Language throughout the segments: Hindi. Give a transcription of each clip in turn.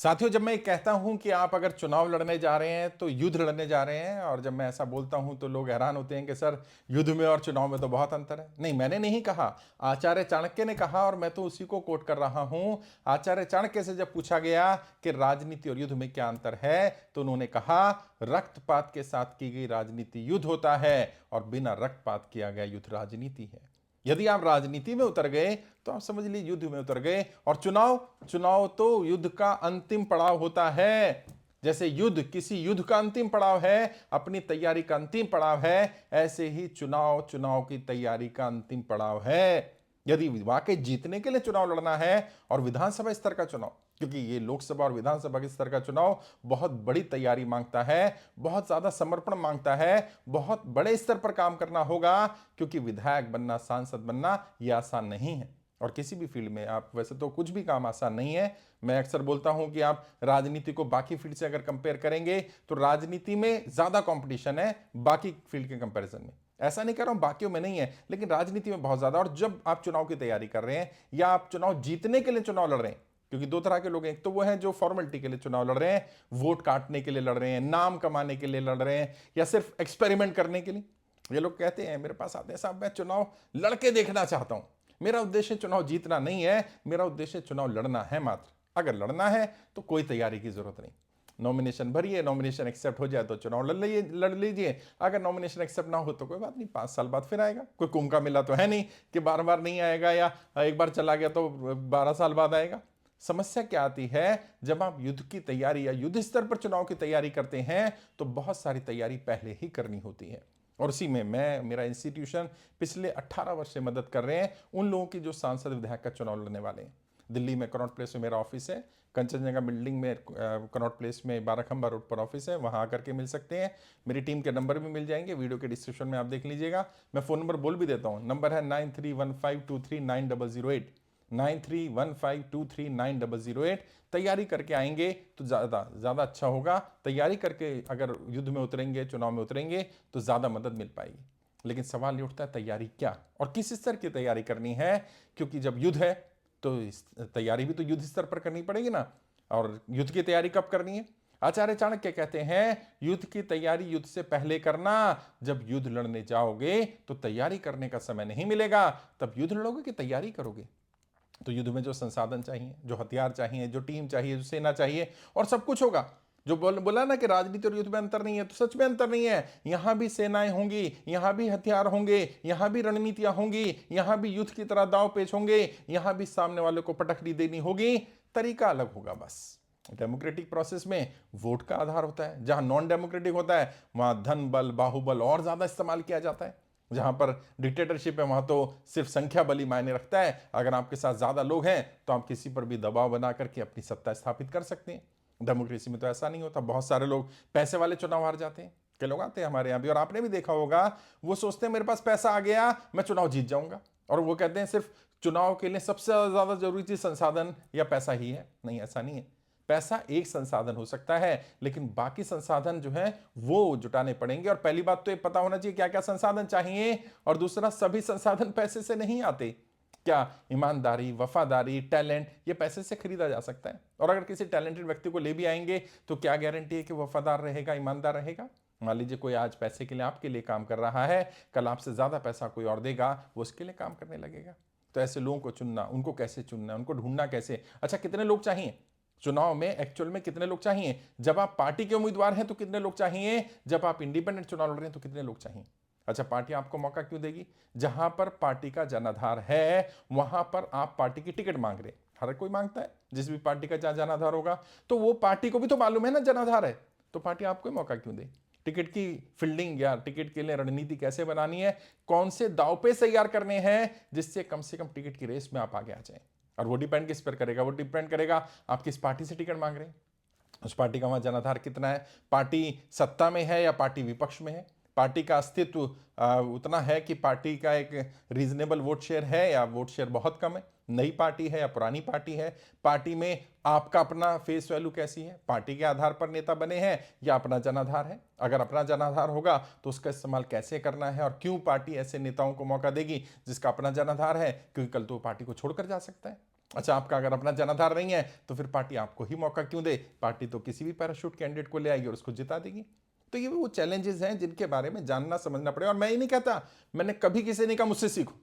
साथियों, जब मैं कहता हूं कि आप अगर चुनाव लड़ने जा रहे हैं तो युद्ध लड़ने जा रहे हैं, और जब मैं ऐसा बोलता हूं तो लोग हैरान होते हैं कि सर, युद्ध में और चुनाव में तो बहुत अंतर है। नहीं, मैंने नहीं कहा, आचार्य चाणक्य ने कहा, और मैं तो उसी को कोट कर रहा हूं। आचार्य चाणक्य से जब पूछा गया कि राजनीति और युद्ध में क्या अंतर है, तो उन्होंने कहा, रक्तपात के साथ की गई राजनीति युद्ध होता है और बिना रक्तपात किया गया युद्ध राजनीति है। यदि आप राजनीति में उतर गए तो आप समझ लीजिए युद्ध में उतर गए। और चुनाव चुनाव तो युद्ध का अंतिम पड़ाव होता है। जैसे युद्ध किसी युद्ध का अंतिम पड़ाव है, अपनी तैयारी का अंतिम पड़ाव है, ऐसे ही चुनाव चुनाव की तैयारी का अंतिम पड़ाव है। यदि वाकई जीतने के लिए चुनाव लड़ना है, और विधानसभा स्तर का चुनाव, क्योंकि ये लोकसभा और विधानसभा के स्तर का चुनाव बहुत बड़ी तैयारी मांगता है, बहुत ज्यादा समर्पण मांगता है, बहुत बड़े स्तर पर काम करना होगा, क्योंकि विधायक बनना, सांसद बनना यह आसान नहीं है। और किसी भी फील्ड में आप, वैसे तो कुछ भी काम आसान नहीं है। मैं अक्सर बोलता हूं कि आप राजनीति को बाकी फील्ड से अगर कंपेयर करेंगे तो राजनीति में ज्यादा कंपटीशन है बाकी फील्ड के कंपैरिजन में। ऐसा नहीं कह रहा हूं बाकियों में नहीं है, लेकिन राजनीति में बहुत ज्यादा। और जब आप चुनाव की तैयारी कर रहे हैं या आप चुनाव जीतने के लिए चुनाव लड़ रहे हैं, क्योंकि दो तरह के लोग हैं, एक तो वो हैं जो फॉर्मेलिटी के लिए चुनाव लड़ रहे हैं, वोट काटने के लिए लड़ रहे हैं, नाम कमाने के लिए लड़ रहे हैं, या सिर्फ एक्सपेरिमेंट करने के लिए। ये लोग कहते हैं, मेरे पास आते हैं, साहब मैं चुनाव लड़के देखना चाहता हूं, मेरा उद्देश्य चुनाव जीतना नहीं है, मेरा उद्देश्य चुनाव लड़ना है मात्र। अगर लड़ना है तो कोई तैयारी की जरूरत नहीं, नॉमिनेशन भरिए, नॉमिनेशन एक्सेप्ट हो जाए तो चुनाव लड़ लीजिए। अगर नॉमिनेशन एक्सेप्ट ना हो तो कोई बात नहीं, 5 साल बाद फिर आएगा। कोई कुंभ का मिला तो है नहीं कि बार बार नहीं आएगा, या एक बार चला गया तो 12 साल बाद आएगा। समस्या क्या आती है, जब आप युद्ध की तैयारी या युद्ध स्तर पर चुनाव की तैयारी करते हैं तो बहुत सारी तैयारी पहले ही करनी होती है। और उसी में मेरा इंस्टीट्यूशन पिछले 18 वर्ष से मदद कर रहे हैं उन लोगों की जो सांसद विधायक का चुनाव लड़ने वाले हैं। दिल्ली में कनॉट प्लेस में मेरा ऑफिस है, कंचनजंगा बिल्डिंग में कनॉट प्लेस में 12 खंबा रोड पर ऑफिस है, वहां आकर के मिल सकते हैं। मेरी टीम के नंबर भी मिल जाएंगे, वीडियो के डिस्क्रिप्शन में आप देख लीजिएगा। मैं फोन नंबर बोल भी देता हूं, नंबर है 9315239008, 9315239008। तैयारी करके आएंगे तो ज़्यादा अच्छा होगा। तैयारी करके अगर युद्ध में उतरेंगे, चुनाव में उतरेंगे तो ज़्यादा मदद मिल पाएगी। लेकिन सवाल ये उठता है, तैयारी क्या और किस स्तर की तैयारी करनी है, क्योंकि जब युद्ध है तो तैयारी भी तो युद्ध स्तर पर करनी पड़ेगी ना। और युद्ध की तैयारी कब करनी है? आचार्य चाणक्य कहते हैं, युद्ध की तैयारी युद्ध से पहले करना। जब युद्ध लड़ने जाओगे तो तैयारी करने का समय नहीं मिलेगा, तब युद्ध लड़ोगे कि तैयारी करोगे? तो युद्ध में जो संसाधन चाहिए, जो हथियार चाहिए, जो टीम चाहिए, जो सेना चाहिए, और सब कुछ होगा। जो बोला ना कि राजनीति और युद्ध में अंतर नहीं है, तो सच में अंतर नहीं है। यहां भी सेनाएं होंगी, यहां भी हथियार होंगे, यहां भी रणनीतियां होंगी, यहां भी युद्ध की तरह दांव पेच होंगे, यहां भी सामने वाले को पटखनी देनी होगी। तरीका अलग होगा बस। डेमोक्रेटिक प्रोसेस में वोट का आधार होता है, जहां नॉन डेमोक्रेटिक होता है वहां धन बल, बाहुबल और ज्यादा इस्तेमाल किया जाता है। जहां पर डिक्टेटरशिप है वहां तो सिर्फ संख्या बली मायने रखता है। अगर आपके साथ ज्यादा लोग हैं तो आप किसी पर भी दबाव बना करके अपनी सत्ता स्थापित कर सकते हैं। डेमोक्रेसी में तो ऐसा नहीं होता। बहुत सारे लोग पैसे वाले चुनाव हार जाते हैं। कई लोग आते हैं हमारे यहां भी, और आपने भी देखा होगा, वो सोचते हैं मेरे पास पैसा आ गया, मैं चुनाव जीत जाऊंगा। और वो कहते हैं सिर्फ चुनाव के लिए सबसे ज्यादा जरूरी चीज संसाधन या पैसा ही है। नहीं, ऐसा नहीं है। पैसा एक संसाधन हो सकता है, लेकिन बाकी संसाधन जो है वो जुटाने पड़ेंगे। और पहली बात तो ये पता होना चाहिए क्या क्या संसाधन चाहिए, और दूसरा, सभी संसाधन पैसे से नहीं आते। क्या ईमानदारी, वफादारी, टैलेंट, ये पैसे से खरीदा जा सकता है। और अगर किसी टैलेंटेड व्यक्ति को ले भी आएंगे तो क्या गारंटी है कि वफादार रहेगा, ईमानदार रहेगा? मान लीजिए कोई आज पैसे के लिए आपके लिए काम कर रहा है, कल आपसे ज्यादा पैसा कोई और देगा, वो उसके लिए काम करने लगेगा। तो ऐसे लोगों को चुनना, उनको कैसे चुनना, उनको ढूंढना कैसे? अच्छा, कितने लोग चाहिए चुनाव में? एक्चुअल में कितने लोग चाहिए? जब आप पार्टी के उम्मीदवार हैं तो कितने लोग चाहिए? जब आप इंडिपेंडेंट चुनाव लड़ रहे हैं तो कितने लोग चाहिए? अच्छा, पार्टी आपको मौका क्यों देगी? जहां पर पार्टी का जनाधार है वहां पर आप पार्टी की टिकट मांग रहे हैं। हर कोई मांगता है, जिस भी पार्टी का जहां जनाधार होगा, तो वो पार्टी को भी तो मालूम है ना जनाधार है, तो पार्टी आपको मौका क्यों दे? टिकट की फील्डिंग या टिकट के लिए रणनीति कैसे बनानी है, कौन से दाव पे तैयार करने हैं, जिससे कम से कम टिकट की रेस में आप आगे आ जाए। और वो डिपेंड किस पर करेगा? वो डिपेंड करेगा आप किस पार्टी से टिकट मांग रहे हैं, उस पार्टी का वहां जनाधार कितना है, पार्टी सत्ता में है या पार्टी विपक्ष में है, पार्टी का अस्तित्व उतना है कि पार्टी का एक रीजनेबल वोट शेयर है या वोट शेयर बहुत कम है, नई पार्टी है या पुरानी पार्टी है, पार्टी में आपका अपना फेस वैल्यू कैसी है, पार्टी के आधार पर नेता बने हैं या अपना जनाधार है। अगर अपना जनाधार होगा तो उसका इस्तेमाल कैसे करना है, और क्यों पार्टी ऐसे नेताओं को मौका देगी जिसका अपना जनाधार है, क्योंकि कल तो पार्टी को छोड़कर जा सकता है। अच्छा, आपका अगर अपना जनाधार नहीं है तो फिर पार्टी आपको ही मौका क्यों दे? पार्टी तो किसी भी पैराशूट कैंडिडेट को ले आएगी और उसको जिता देगी। तो ये वो चैलेंजेस हैं जिनके बारे में जानना समझना पड़ेगा। और मैं ये नहीं कहता, मैंने कभी किसी ने कहा मुझसे सीखो,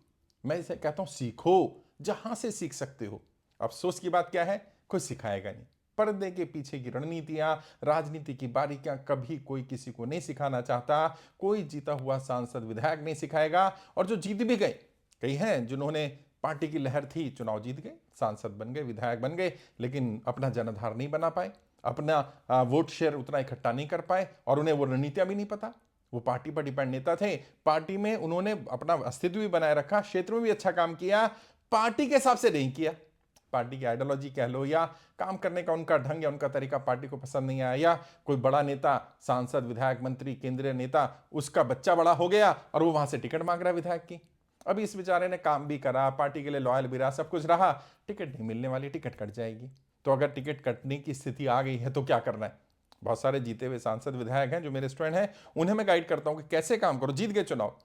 मैं इसे कहता हूं सीखो जहां से सीख सकते हो। अफसोस की बात क्या है, कोई सिखाएगा नहीं। पर्दे के पीछे की रणनीतियां, राजनीति की बारीकियां कभी कोई किसी को नहीं सिखाना चाहता। कोई जीता हुआ सांसद विधायक नहीं सिखाएगा। और जो जीत भी गए, कई हैं जिन्होंने पार्टी की लहर थी, चुनाव जीत गए, सांसद बन गए, विधायक बन गए, लेकिन अपना जनाधार नहीं बना पाए, अपना वोट शेयर उतना इकट्ठा नहीं कर पाए, और उन्हें वो रणनीतियां भी नहीं पता। वो पार्टी पर डिपेंड नेता थे, पार्टी में उन्होंने अपना अस्तित्व भी बनाए रखा, क्षेत्र में भी अच्छा काम किया, पार्टी के हिसाब से नहीं किया। पार्टी की आइडियोलॉजी कह लो या काम करने का उनका ढंग या उनका तरीका पार्टी को पसंद नहीं आया, या कोई बड़ा नेता, सांसद, विधायक, मंत्री, केंद्रीय नेता, उसका बच्चा बड़ा हो गया और वो वहां से टिकट मांग रहा है विधायक की। अभी इस बेचारे ने काम भी करा, पार्टी के लिए लॉयल भी रहा, सब कुछ रहा, टिकट नहीं मिलने वाली, टिकट कट जाएगी। तो अगर टिकट कटने की स्थिति आ गई है तो क्या करना है? बहुत सारे जीते हुए सांसद विधायक हैं जो मेरे स्टूडेंट हैं, उन्हें मैं गाइड करता हूं कि कैसे काम करो। जीत गए चुनाव,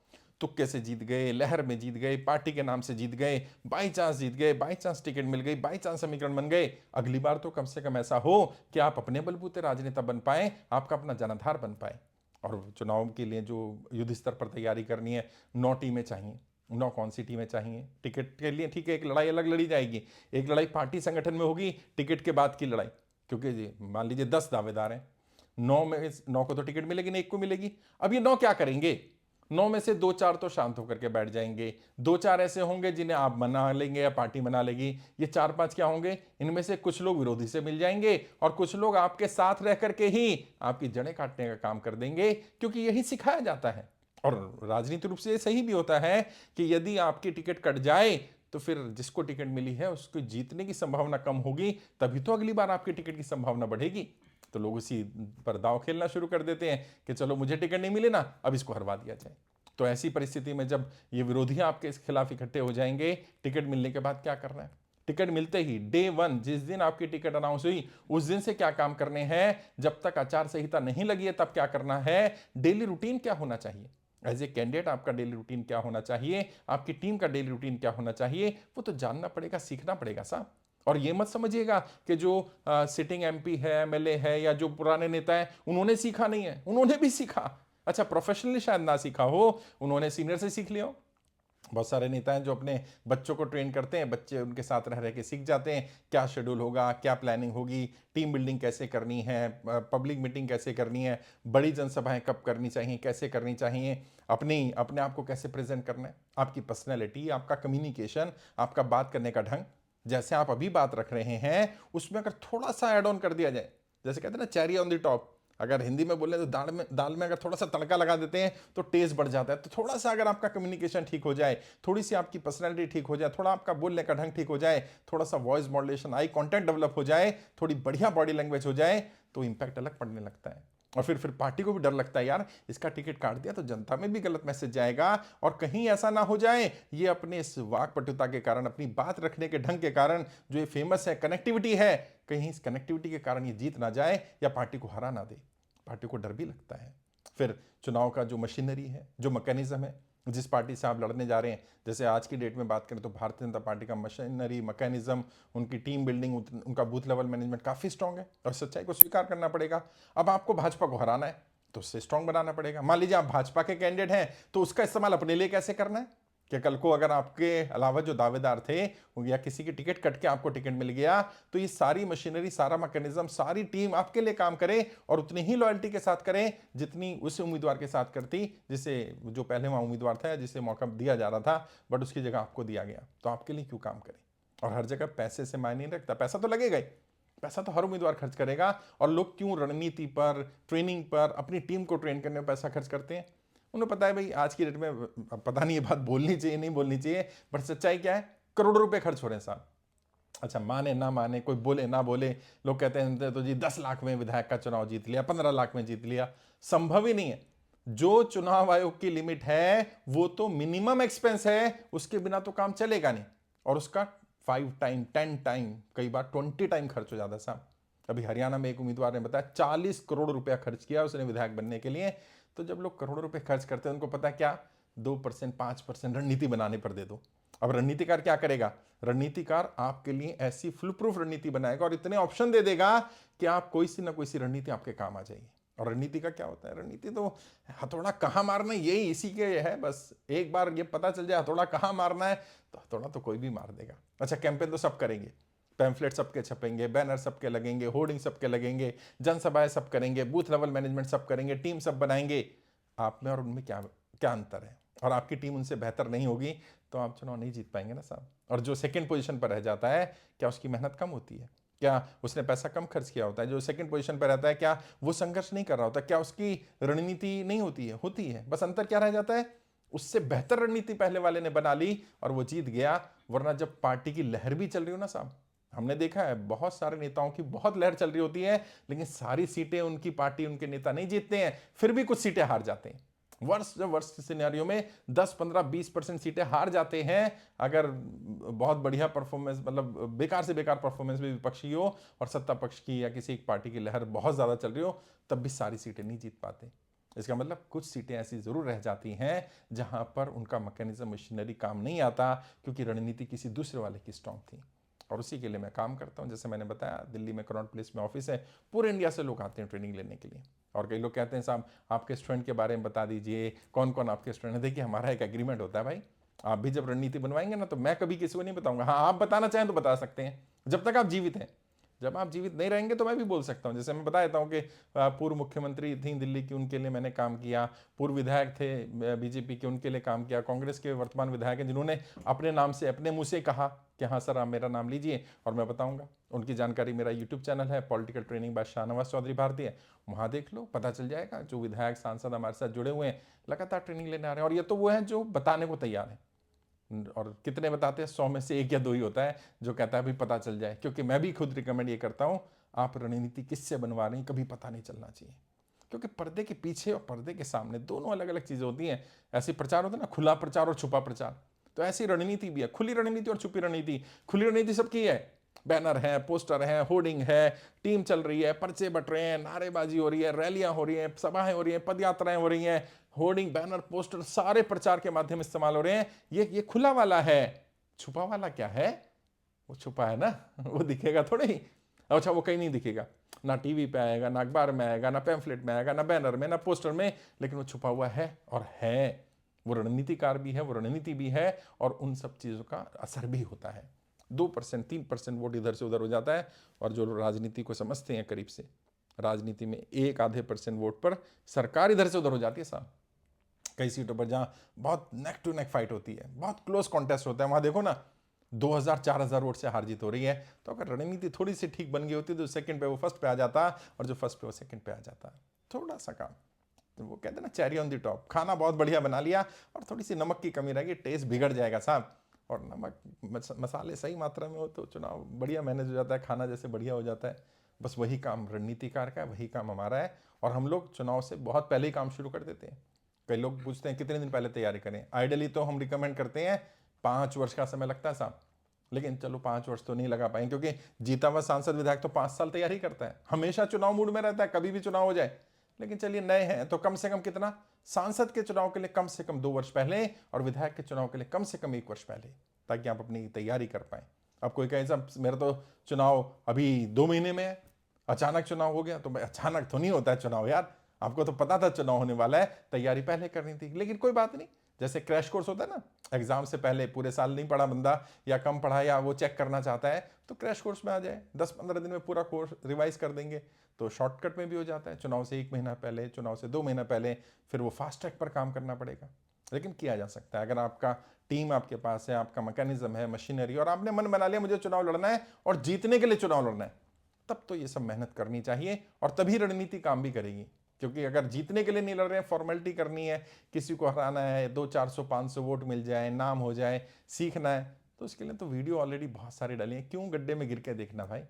तुक्के से जीत गए, लहर में जीत गए, पार्टी के नाम से जीत गए, बाई चांस जीत गए, बाई चांस टिकट मिल गई, बाई चांस समीकरण बन गए। अगली बार तो कम से कम ऐसा हो कि आप अपने बलबूते राजनेता बन पाए, आपका अपना जनाधार बन पाए। और चुनाव के लिए जो युद्ध स्तर पर तैयारी करनी है, 9 टीमें चाहिए। 9 कौन सी टीमें चाहिए टिकट के लिए? ठीक है, एक लड़ाई अलग लड़ी जाएगी, एक लड़ाई पार्टी संगठन में होगी, टिकट के बाद की लड़ाई। क्योंकि मान लीजिए 10 दावेदार हैं, 9 में 9 को तो टिकट मिलेगी नहीं, 1 को मिलेगी। अब ये 9 क्या करेंगे? 9 में से 2-4 तो शांत होकर के बैठ जाएंगे, 2-4 ऐसे होंगे जिन्हें आप मना लेंगे या पार्टी मना लेगी। ये 4-5 क्या होंगे? इनमें से कुछ लोग विरोधी से मिल जाएंगे और कुछ लोग आपके साथ रह करके ही आपकी जड़ें काटने का काम कर देंगे, क्योंकि यही सिखाया जाता है। और राजनीतिक रूप से ये सही भी होता है कि यदि आपकी टिकट कट जाए तो फिर जिसको टिकट मिली है उसको जीतने की संभावना कम होगी, तभी तो अगली बार आपकी टिकट की संभावना बढ़ेगी। तो लोग उसी पर दांव खेलना शुरू कर देते हैं कि चलो मुझे टिकट नहीं मिले ना, अब इसको हरवा दिया जाए। तो ऐसी परिस्थिति में जब ये विरोधी आपके खिलाफ इकट्ठे हो जाएंगे, टिकट मिलने के बाद क्या करना है? टिकट मिलते ही डे 1, जिस दिन आपकी टिकट अनाउंस हुई उस दिन से क्या काम करने हैं, जब तक आचार संहिता नहीं लगी है तब क्या करना है, डेली रूटीन क्या होना चाहिए, एज ए कैंडिडेट आपका डेली रूटीन क्या होना चाहिए, आपकी टीम का डेली रूटीन क्या होना चाहिए, वो तो जानना पड़ेगा, सीखना पड़ेगा साहब। और ये मत समझिएगा कि जो सिटिंग एमपी है, एमएलए है, या जो पुराने नेता है उन्होंने सीखा नहीं है, उन्होंने भी सीखा। अच्छा, प्रोफेशनली शायद ना सीखा हो, उन्होंने सीनियर से सीख लिया हो। बहुत सारे नेता हैं जो अपने बच्चों को ट्रेन करते हैं, बच्चे उनके साथ रह रह के सीख जाते हैं क्या शेड्यूल होगा, क्या प्लानिंग होगी, टीम बिल्डिंग कैसे करनी है, पब्लिक मीटिंग कैसे करनी है, बड़ी जनसभाएं कब करनी चाहिए, कैसे करनी चाहिए, अपने आप को कैसे प्रेजेंट करना है, आपकी पर्सनैलिटी, आपका कम्युनिकेशन, आपका बात करने का ढंग, जैसे आप अभी बात रख रहे हैं उसमें अगर थोड़ा सा ऐड ऑन कर दिया जाए, जैसे कहते हैं ना चेरी ऑन द टॉप, अगर हिंदी में बोले तो दाल में अगर थोड़ा सा तड़का लगा देते हैं तो टेस्ट बढ़ जाता है। तो थोड़ा सा अगर आपका कम्युनिकेशन ठीक हो जाए, थोड़ी सी आपकी पर्सनैलिटी ठीक हो जाए, थोड़ा आपका बोलने का ढंग ठीक हो जाए, थोड़ा सा voice modulation, eye contact develop हो जाए, थोड़ी बढ़िया बॉडी लैंग्वेज हो जाए, तो इंपैक्ट अलग पड़ने लगता है। और फिर पार्टी को भी डर लगता है, यार इसका टिकट काट दिया तो जनता में भी गलत मैसेज जाएगा, और कहीं ऐसा ना हो जाए ये अपने इस वाकपटुता के कारण, अपनी बात रखने के ढंग के कारण, जो ये फेमस है कनेक्टिविटी है, कहीं इस कनेक्टिविटी के कारण ये जीत ना जाए या पार्टी को हरा ना दे। पार्टी को डर भी लगता है। फिर चुनाव का जो मशीनरी है, जो मैकेनिज्म है, जिस पार्टी से आप लड़ने जा रहे हैं, जैसे आज की डेट में बात करें तो भारतीय जनता पार्टी का मशीनरी, मैकेनिज्म, उनकी टीम बिल्डिंग, उनका बूथ लेवल मैनेजमेंट काफ़ी स्ट्रांग है, और सच्चाई को स्वीकार करना पड़ेगा। अब आपको भाजपा को हराना है तो उससे स्ट्रांग बनाना पड़ेगा। मान लीजिए आप भाजपा के कैंडिडेट हैं तो उसका इस्तेमाल अपने लिए कैसे करना है, कि कल को अगर आपके अलावा जो दावेदार थे या किसी की टिकट कट के आपको टिकट मिल गया तो ये सारी मशीनरी, सारा मैकेनिज्म, सारी टीम आपके लिए काम करे, और उतनी ही लॉयल्टी के साथ करे जितनी उस उम्मीदवार के साथ करती जिसे जो पहले वहां उम्मीदवार था, जिसे मौका दिया जा रहा था, बट उसकी जगह आपको दिया गया, तो आपके लिए क्यों काम करे। और हर जगह पैसे से मायने नहीं रखता, पैसा तो लगेगा ही, पैसा तो हर उम्मीदवार खर्च करेगा। और लोग क्यों रणनीति पर, ट्रेनिंग पर, अपनी टीम को ट्रेन करने में पैसा खर्च करते हैं? उन्हें पता है भाई आज की डेट में, पता नहीं ये बात बोलनी चाहिए नहीं बोलनी चाहिए, बट सच्चाई क्या है, करोड़ों रुपए खर्च हो रहे हैं साहब। अच्छा, माने ना माने, कोई बोले ना बोले, लोग कहते हैं तो जी 10 लाख में विधायक का चुनाव जीत लिया, 15 लाख में जीत लिया, संभव ही नहीं है। जो चुनाव आयोग की लिमिट है वो तो मिनिमम एक्सपेंस है, उसके बिना तो काम चलेगा नहीं, और उसका 5 टाइम, 10 टाइम, कई बार 20 टाइम खर्च हो जाता है साहब। अभी हरियाणा में एक उम्मीदवार ने बताया 40 करोड़ रुपया खर्च किया उसने विधायक बनने के लिए। तो जब लोग करोड़ों रुपए खर्च करते हैं, उनको पता क्या, 2%, 5% रणनीति बनाने पर दे दो, अब रणनीतिकार क्या करेगा? रणनीतिकार आपके लिए ऐसी फुल प्रूफ रणनीति बनाएगा और इतने ऑप्शन दे देगा कि आप कोई सी ना कोई सी रणनीति आपके काम आ जाएगी। और रणनीति का क्या होता है? रणनीति तो हथौड़ा कहाँ मारना है यही इसी के है। बस एक बार ये पता चल जाए हथौड़ा कहाँ मारना है तो हथौड़ा तो कोई भी मार देगा। अच्छा, कैंपेन तो सब करेंगे, पैम्फलेट सबके छपेंगे, बैनर सबके लगेंगे, होर्डिंग सबके लगेंगे, जनसभाएं सब करेंगे, बूथ लेवल मैनेजमेंट सब करेंगे, टीम सब बनाएंगे। आप में और उनमें क्या क्या अंतर है? और आपकी टीम उनसे बेहतर नहीं होगी तो आप चुनाव नहीं जीत पाएंगे ना साहब। और जो सेकंड पोजीशन पर रह जाता है, क्या उसकी मेहनत कम होती है? क्या उसने पैसा कम खर्च किया होता है? जो सेकंड पोजीशन पर रहता है, क्या वो संघर्ष नहीं कर रहा होता? क्या उसकी रणनीति नहीं होती है? होती है। बस अंतर क्या रह जाता है? उससे बेहतर रणनीति पहले वाले ने बना ली और वो जीत गया। वरना जब पार्टी की लहर भी चल रही हो ना साहब, हमने देखा है बहुत सारे नेताओं की बहुत लहर चल रही होती है, लेकिन सारी सीटें उनकी पार्टी, उनके नेता नहीं जीतते हैं, फिर भी कुछ सीटें हार जाते हैं। वर्ष सिनेरियो में 10, 15, 20% सीटें हार जाते हैं अगर बहुत बढ़िया परफॉर्मेंस, मतलब बेकार से बेकार परफॉर्मेंस भी विपक्षी हो और सत्ता पक्ष की या किसी एक पार्टी की लहर बहुत ज़्यादा चल रही हो, तब भी सारी सीटें नहीं जीत पाते। इसका मतलब कुछ सीटें ऐसी ज़रूर रह जाती हैं जहां पर उनका मैकेनिज्म, मशीनरी काम नहीं आता, क्योंकि रणनीति किसी दूसरे वाले की स्ट्रांग थी। और उसी के लिए मैं काम करता हूँ। जैसे मैंने बताया, दिल्ली में कनॉट प्लेस में ऑफिस है, पूरे इंडिया से लोग आते हैं ट्रेनिंग लेने के लिए। और कई लोग कहते हैं साहब आपके स्टूडेंट के बारे में बता दीजिए, कौन कौन आपके स्टूडेंट है। देखिए, हमारा एक एग्रीमेंट होता है भाई, आप भी जब रणनीति बनवाएंगे ना तो मैं कभी किसी को नहीं बताऊंगा। हाँ, आप बताना चाहें तो बता सकते हैं, जब तक आप जीवित हैं। जब आप जीवित नहीं रहेंगे तो मैं भी बोल सकता हूँ। जैसे मैं बता देता हूँ कि पूर्व मुख्यमंत्री थी दिल्ली की, उनके लिए मैंने काम किया, पूर्व विधायक थे बीजेपी के, उनके लिए काम किया, कांग्रेस के वर्तमान विधायक हैं जिन्होंने अपने नाम से, अपने मुंह से कहा कि हाँ सर आप मेरा नाम लीजिए और मैं बताऊंगा। उनकी जानकारी मेरा यूट्यूब चैनल है political training by Shahnawaz Chaudhary भारतीय, वहाँ देख लो, पता चल जाएगा। जो विधायक सांसद हमारे साथ जुड़े हुए हैं, लगातार ट्रेनिंग लेने आ रहे हैं। और ये तो वो हैं जो बताने को तैयार हैं। और कितने बताते हैं? 100 में से 1 या 2 ही होता है जो कहता है भी पता चल जाए। क्योंकि मैं भी खुद रिकमेंड ये करता हूँ, आप रणनीति किससे बनवा रही हैं कभी पता नहीं चलना चाहिए। क्योंकि पर्दे के पीछे और पर्दे के सामने दोनों अलग अलग चीज़ें होती हैं। ऐसे प्रचार होता है ना, खुला प्रचार और छुपा प्रचार, तो ऐसी रणनीति भी है, खुली रणनीति और छुपी रणनीति। खुली रणनीति सबकी है, बैनर है, पोस्टर है, होर्डिंग है, टीम चल रही है, पर्चे बट रहे हैं, नारेबाजी हो रही है, रैलियां हो रही हैं, सभाएं हो रही हैं, पदयात्राएं हो रही हैं, होर्डिंग, बैनर, पोस्टर सारे प्रचार के माध्यम इस्तेमाल हो रहे हैं। ये खुला वाला है। छुपा वाला क्या है? वो छुपा है ना, वो दिखेगा थोड़े ही। अच्छा, वो कहीं नहीं दिखेगा, ना टीवी पे आएगा, ना अखबार में आएगा, ना पैम्फलेट में आएगा, ना बैनर में, ना पोस्टर में, लेकिन वो छुपा हुआ है। और है वो रणनीतिकार भी है, वो रणनीति भी है, और उन सब चीज़ों का असर भी होता है। 2%, 3% वोट इधर से उधर हो जाता है। और जो राजनीति को समझते हैं करीब से, राजनीति में 1-आधे% वोट पर सरकार इधर से उधर हो जाती है साहब। कई सीटों पर जहाँ बहुत नेक टू नेक फाइट होती है, बहुत क्लोज कॉन्टेस्ट होता है, वहाँ देखो ना 2000-4000 वोट से हार जीत हो रही है। तो अगर रणनीति थोड़ी सी ठीक बन गई होती तो सेकंड पे वो फर्स्ट पे आ जाता, और जो फर्स्ट पे वो सेकंड पे आ जाता। थोड़ा सा काम, तो वो कहते हैं ना चेरी ऑन द टॉप। खाना बहुत बढ़िया बना लिया और थोड़ी सी नमक की कमी रहेगी, टेस्ट बिगड़ जाएगा साहब। और नमक, मसाले सही मात्रा में हो तो चुनाव बढ़िया मैनेज हो जाता है, खाना जैसे बढ़िया हो जाता है। बस वही काम रणनीतिकार का है, वही काम हमारा है। और हम लोग चुनाव से बहुत पहले ही काम शुरू कर देते हैं। कई लोग पूछते हैं कितने दिन पहले तैयारी करें। आइडियली तो हम रिकमेंड करते हैं 5 वर्ष का समय लगता है साहब, लेकिन चलो 5 वर्ष तो नहीं लगा पाएंगे, क्योंकि जीता हुआ सांसद विधायक तो 5 साल तैयारी करता है, हमेशा चुनाव मूड में रहता है, कभी भी चुनाव हो जाए। लेकिन चलिए नए हैं तो कम से कम कितना, सांसद के चुनाव के लिए कम से कम 2 वर्ष पहले और विधायक के चुनाव के लिए कम से कम 1 वर्ष पहले, ताकि आप अपनी तैयारी कर पाए। अब कोई कहे साहब मेरा तो चुनाव अभी 2 महीने में है, अचानक चुनाव हो गया। तो भाई अचानक तो नहीं होता है चुनाव यार, आपको तो पता था चुनाव होने वाला है, तैयारी पहले करनी थी। लेकिन कोई बात नहीं, जैसे क्रैश कोर्स होता है ना, एग्जाम से पहले पूरे साल नहीं पढ़ा बंदा या कम पढ़ा या वो चेक करना चाहता है, तो क्रैश कोर्स में आ जाए, 10-15 दिन में पूरा कोर्स रिवाइज कर देंगे तो शॉर्टकट में भी हो जाता है। चुनाव से 1 महीना पहले, चुनाव से 2 महीना पहले, फिर वो फास्ट ट्रैक पर काम करना पड़ेगा। लेकिन किया जा सकता है अगर आपका टीम आपके पास है, आपका मैकेनिज्म है, मशीनरी, और आपने मन बना लिया मुझे चुनाव लड़ना है और जीतने के लिए चुनाव लड़ना है, तब तो ये सब मेहनत करनी चाहिए और तभी रणनीति काम भी करेगी। क्योंकि अगर जीतने के लिए नहीं लड़ रहे हैं, फॉर्मेलिटी करनी है, किसी को हराना है, 200-400-500 वोट मिल जाए, नाम हो जाए, सीखना है, तो उसके लिए तो वीडियो ऑलरेडी बहुत सारी डाली है, क्यों गड्ढे में गिर के देखना भाई।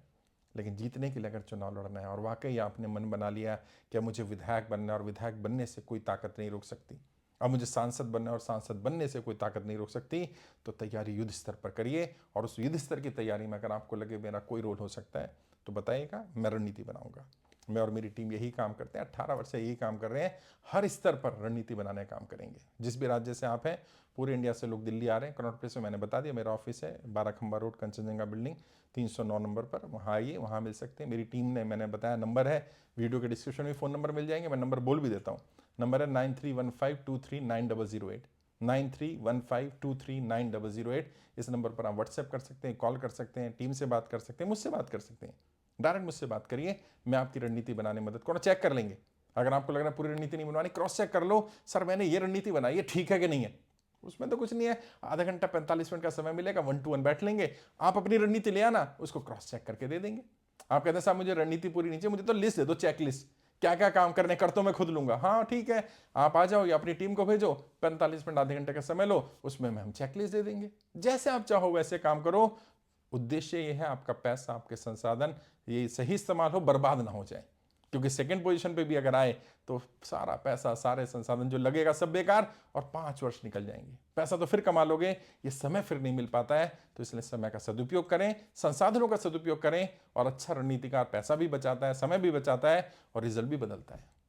लेकिन जीतने के लिए अगर चुनाव लड़ना है और वाकई आपने मन बना लिया कि मुझे विधायक बनना है और विधायक बनने से कोई ताकत नहीं रोक सकती, अब मुझे सांसद बनना है और सांसद बनने से कोई ताकत नहीं रोक सकती, तो तैयारी युद्ध स्तर पर करिए। और उस युद्ध स्तर की तैयारी में अगर आपको लगे मेरा कोई रोल हो सकता है तो बताइएगा, मैं रणनीति बनाऊंगा। मैं और मेरी टीम यही काम करते हैं, 18 वर्ष से यही काम कर रहे हैं। हर स्तर पर रणनीति बनाने का काम करेंगे। जिस भी राज्य से आप हैं, पूरे इंडिया से लोग दिल्ली आ रहे हैं। कनॉट प्लेस में मैंने बता दिया मेरा ऑफिस है, 12 खंबा रोड, कंचनजंगा बिल्डिंग, 309 नंबर पर। वहाँ आइए, वहाँ मिल सकते हैं। मेरी टीम ने, मैंने बताया नंबर है, वीडियो के डिस्क्रिप्शन में फ़ोन नंबर मिल जाएंगे। मैं नंबर बोल भी देता हूँ। नंबर है 9315239008, 9315239008। इस नंबर पर आप व्हाट्सएप कर सकते हैं, कॉल कर सकते हैं, टीम से बात कर सकते हैं, मुझसे बात कर सकते हैं। डायरेक्ट मुझसे बात करिए, मैं आपकी रणनीति बनाने में मदद करूँ। चेक कर लेंगे, अगर आपको लग रहा है पूरी रणनीति नहीं बनवानी, क्रॉस चेक कर लो, सर मैंने ये रणनीति बनाई है, ठीक है कि नहीं है। उसमें तो कुछ नहीं है, आधा घंटा 45 मिनट का समय मिलेगा, 1 to 1 बैठ लेंगे, आप अपनी रणनीति ले आना, उसको क्रॉस चेक करके दे देंगे। आप कहते हैं साहब मुझे रणनीति पूरी नहीं चाहिए, मुझे तो लिस्ट दे दो, चेक लिस्ट, क्या क्या काम करने, कर तो मैं खुद लूंगा। हाँ ठीक है, आप आ जाओ या अपनी टीम को भेजो, 45 मिनट आधे घंटे का समय लो, उसमें हम चेक लिस्ट दे देंगे। जैसे आप चाहो वैसे काम करो। उद्देश्य ये है आपका पैसा, आपके संसाधन ये सही इस्तेमाल हो, बर्बाद ना हो जाए। क्योंकि सेकंड पोजीशन पे भी अगर आए तो सारा पैसा, सारे संसाधन जो लगेगा सब बेकार, और 5 वर्ष निकल जाएंगे। पैसा तो फिर कमा लोगे, ये समय फिर नहीं मिल पाता है। तो इसलिए समय का सदुपयोग करें, संसाधनों का सदुपयोग करें, और अच्छा रणनीतिकार पैसा भी बचाता है, समय भी बचाता है, और रिजल्ट भी बदलता है।